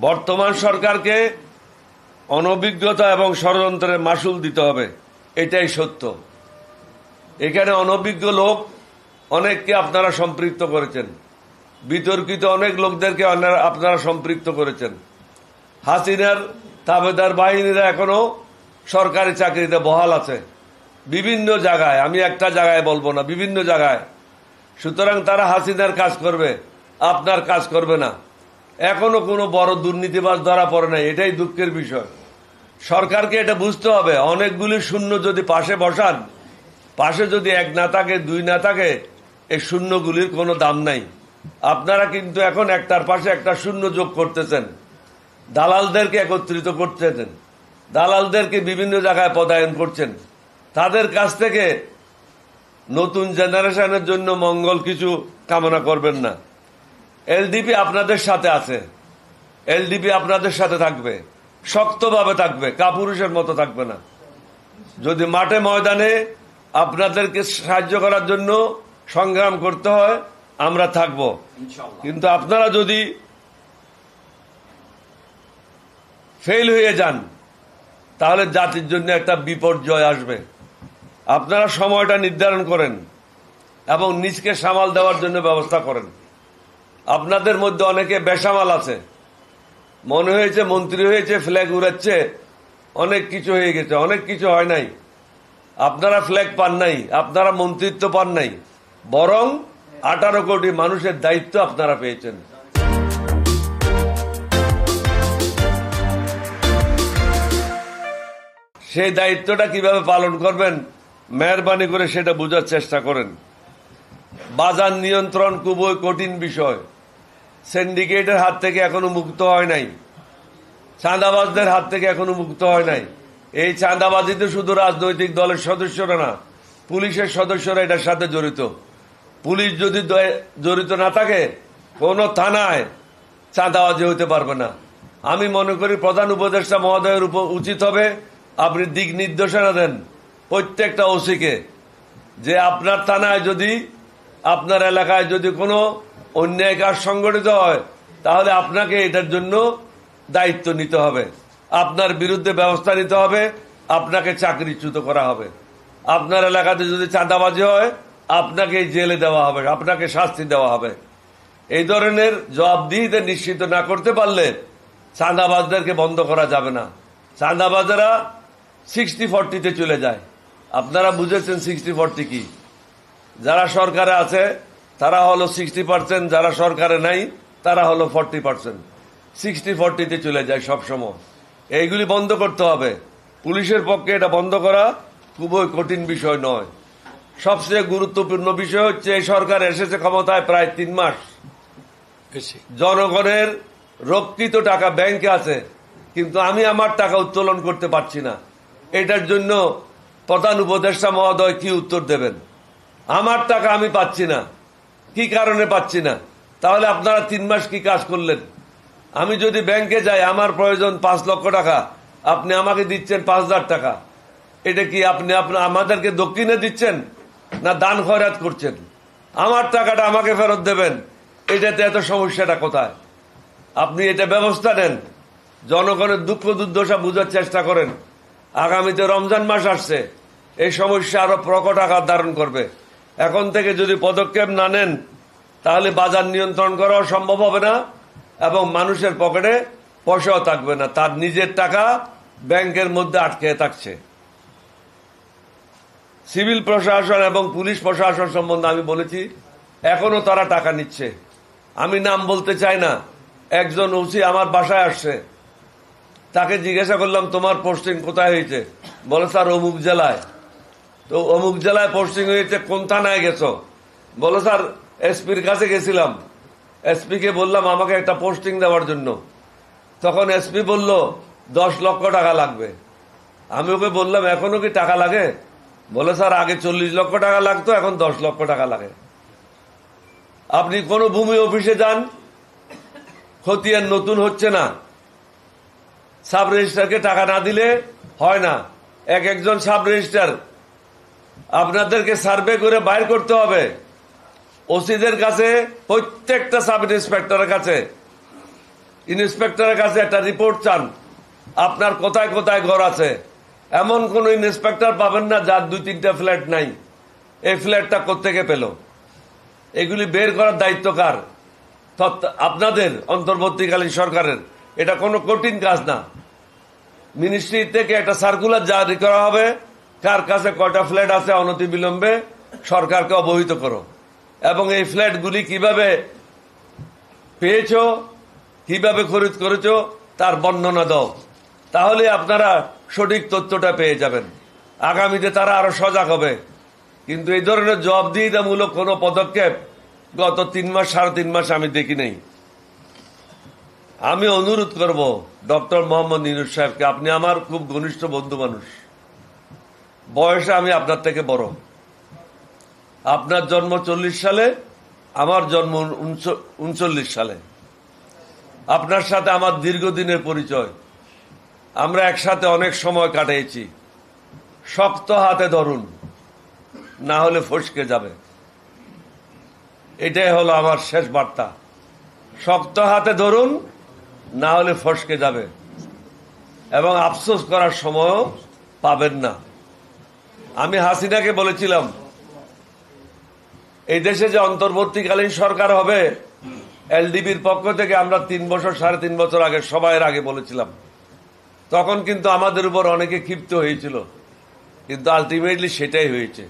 বর্তমান সরকারকে অনভিজ্ঞতা এবং ষড়যন্ত্রের মাসুল দিতে হবে, এটাই সত্য। এখানে অনভিজ্ঞ লোক অনেককে আপনারা সম্পৃক্ত করেছেন, বিতর্কিত অনেক লোকদেরকে আপনারা সম্পৃক্ত করেছেন। হাসিনার তাবেদার বাহিনীরা এখনো সরকারি চাকরিতে বহাল আছে বিভিন্ন জায়গায়, আমি একটা জায়গায় বলবো না, বিভিন্ন জায়গায়। সুতরাং তারা হাসিনার কাজ করবে, আপনার কাজ করবে না। এখনো কোনো বড় দুর্নীতিবাজ ধরা পড়ে নাই, এটাই দুঃখের বিষয়। সরকারকে এটা বুঝতে হবে, অনেকগুলি শূন্য যদি পাশে বসান, পাশে যদি এক না থাকে, দুই না থাকে, এই শূন্যগুলির কোনো দাম নাই। আপনারা কিন্তু এখন একটার পাশে একটা শূন্য যোগ করতেছেন, দালালদেরকে একত্রিত করতেছেন, দালালদেরকে বিভিন্ন জায়গায় পদায়ন করছেন। তাদের কাছ থেকে নতুন জেনারেশনের জন্য মঙ্গল কিছু কামনা করবেন না। এলডিপি আপনাদের সাথে আছে, এলডিপি আপনাদের সাথে থাকবে, শক্তভাবে থাকবে, কাপুরুষের মতো থাকবে না। যদি মাঠে ময়দানে আপনাদেরকে সাহায্য করার জন্য সংগ্রাম করতে হয়, আমরা থাকব। কিন্তু আপনারা যদি ফেল হয়ে যান, তাহলে জাতির জন্য একটা বিপর্যয় আসবে। আপনারা সময়টা নির্ধারণ করেন এবং নিজকে সামাল দেওয়ার জন্য ব্যবস্থা করেন। আপনাদের মধ্যে অনেকে বেসামাল আছে, মনে হয়েছে মন্ত্রী হয়েছে, ফ্ল্যাগ উড়াচ্ছে, অনেক কিছু হয়ে গেছে। অনেক কিছু হয় নাই। আপনারা ফ্ল্যাগ পান নাই, আপনারা মন্ত্রিত্ব পান নাই, বরং 18 কোটি মানুষের দায়িত্ব আপনারা পেয়েছেন। সেই দায়িত্বটা কিভাবে পালন করবেন, মেহরবানি করে সেটা বোঝার চেষ্টা করেন। বাজার নিয়ন্ত্রণ খুবই কঠিন বিষয়। সিন্ডিকেটের হাত থেকে এখনো মুক্ত হয় নাই, চাঁদাবাজদের হাত থেকে এখনো মুক্ত হয় নাই। এই চাঁদাবাজিতে শুধু রাজনৈতিক দলের সদস্যরা না, পুলিশের সদস্যরা এটার সাথে জড়িত। পুলিশ যদি জড়িত না থাকে, কোনো থানায় চাঁদাবাজি হতে পারবে না। আমি মনে করি প্রধান উপদেষ্টা মহোদয়ের উপর উচিত হবে আপনি দিক নির্দেশনা দেন প্রত্যেকটা ওসিকে, যে আপনার থানায় যদি, আপনার এলাকায় যদি কোনো অন্যায় কাজ সংগঠিত হয়, তাহলে আপনাকে এটার জন্য দায়িত্ব নিতে হবে, আপনার বিরুদ্ধে ব্যবস্থা নিতে হবে, আপনাকে চাকরিচ্যুত করা হবে। আপনার এলাকাতে যদি চাঁদাবাজি হয়, আপনাকে জেলে দেওয়া হবে, আপনাকে শাস্তি দেওয়া হবে। এই ধরনের জবাবদিহিতা নিশ্চিত না করতে পারলে চাঁদাবাজদেরকে বন্ধ করা যাবে না। চাঁদাবাজেরা 60-40-তে চলে যায়। আপনারা বুঝেছেন 60-40 কি? যারা সরকারে আছে তারা হলো 60%, যারা সরকারে নাই তারা হলো 40%। 60-40-তে চলে যায় সবসময়। এইগুলি বন্ধ করতে হবে। পুলিশের পক্ষে এটা বন্ধ করা খুবই কঠিন বিষয় নয়। সবচেয়ে গুরুত্বপূর্ণ বিষয় হচ্ছে, এই সরকার এসেছে ক্ষমতায় প্রায় 3 মাস। জনগণের রক্ষিত টাকা ব্যাংকে আছে, কিন্তু আমি আমার টাকা উত্তোলন করতে পারছি না। এটার জন্য প্রধান উপদেষ্টা মহোদয় কি উত্তর দেবেন? আমার টাকা আমি পাচ্ছি না, কি কারণে পাচ্ছি না? তাহলে আপনারা 3 মাস কি কাজ করলেন? আমি যদি ব্যাংকে যাই, আমার প্রয়োজন 5 লক্ষ টাকা, আপনি আমাকে দিচ্ছেন 5,000 টাকা। এটা কি আপনি আমাদেরকে দক্ষিণে দিচ্ছেন না দান খয়রাত করছেন? আমার টাকাটা আমাকে ফেরত দেবেন। এটাতে এত সমস্যাটা কোথায়? আপনি এটা ব্যবস্থা নেন, জনগণের দুঃখ দুর্দশা বুঝার চেষ্টা করেন। আগামীতে রমজান মাস আসছে, এই সমস্যা আরো প্রকট আকার ধারণ করবে। এখন থেকে যদি পদক্ষেপ না নেন, তাহলে বাজার নিয়ন্ত্রণ করাও সম্ভব হবে না এবং মানুষের পকেটে পয়সাও থাকবে না, তার নিজের টাকা ব্যাংকের মধ্যে আটকে থাকছে। সিভিল প্রশাসন এবং পুলিশ প্রশাসন সম্বন্ধে আমি বলেছি, এখনো তারা টাকা নিচ্ছে। আমি নাম বলতে চাই না। একজন ওসি আমার বাসায় আসছে, তাকে জিজ্ঞাসা করলাম তোমার পোস্টিং কোথায় হয়েছে? বলে স্যার অমুক জেলায়। তো অমুক জেলায় পোস্টিং হয়েছে, কোন থানায় গেছো? বলে স্যার এসপির কাছে গেছিলাম, এসপি কে বললাম আমাকে একটা পোস্টিং দেওয়ার জন্য। তখন এসপি বলল 10 লক্ষ টাকা লাগবে। আমি ওকে বললাম এখনো কি টাকা লাগে? বলে স্যার আগে 40 লক্ষ টাকা লাগতো, এখন 10 লক্ষ টাকা লাগে। আপনি কোন ভূমি অফিসে যান, খতিয়ান নতুন হচ্ছে না, সাব রেজিস্ট্রারকে টাকা না দিলে হয় না। একজন সাব রেজিস্ট্রার আপনাদেরকে সার্ভে করে বাইর করতে হবে। ওসিদের কাছে, প্রত্যেকটা সাব ইন্সপেক্টরের কাছে ইন্সপেক্টরের কাছে একটা রিপোর্ট চান আপনার কোথায় কোথায় ঘর আছে, এমন কোন ইন্সপেক্টর পাবেন না যার 2-3টা ফ্ল্যাট নাই। এই ফ্ল্যাটটা কোত্থেকে পেল? এগুলি বের করার দায়িত্ব কার? আপনাদের, অন্তর্বর্তীকালীন সরকারের। এটা কোনো কঠিন কাজ না। মিনিস্ট্রি থেকে একটা সার্কুলার জারি করা হবে, কার কাছে কয়টা ফ্ল্যাট আছে অনতিবিলম্বে সরকারকে অবহিত করো, এবং এই ফ্ল্যাটগুলি কিভাবে পেয়েছ, কিভাবে খরিদ করেছ তার বর্ণনা দাও। তাহলে আপনারা সঠিক তথ্যটা পেয়ে যাবেন। আগামীতে তারা আরো সজাগ হবে। কিন্তু এই ধরনের জবাবদিহিতামূলক কোনো পদক্ষেপ গত 3 মাস 3.5 মাস আমি দেখি নাই। আমি অনুরোধ করব ডক্টর মোহাম্মদ ইউনূস সাহেবকে, আপনি আমার খুব ঘনিষ্ঠ বন্ধু মানুষ, বয়সে আমি আপনার থেকে বড়। আপনার জন্ম 40 সালে, আমার জন্ম 39 সালে। আপনার সাথে আমার দীর্ঘদিনের পরিচয়, আমরা একসাথে অনেক সময় কাটিয়েছি। শক্ত হাতে ধরুন, না হলে ফসকে যাবে। এটাই হলো আমার শেষ বার্তা। শক্ত হাতে ধরুন, না হলে ফসকে যাবে, এবং আফসোস করার সময়ও পাবেন না। আমি হাসিনাকে বলেছিলাম, এই দেশে যে অন্তর্বর্তীকালীন সরকার হবে, এলডিবির পক্ষ থেকে আমরা 3 বছর 3.5 বছর আগে সবাইয়ের আগে বলেছিলাম। তখন কিন্তু আমাদের উপর অনেকে ক্ষিপ্ত হয়েছিল, কিন্তু আলটিমেটলি সেটাই হয়েছে।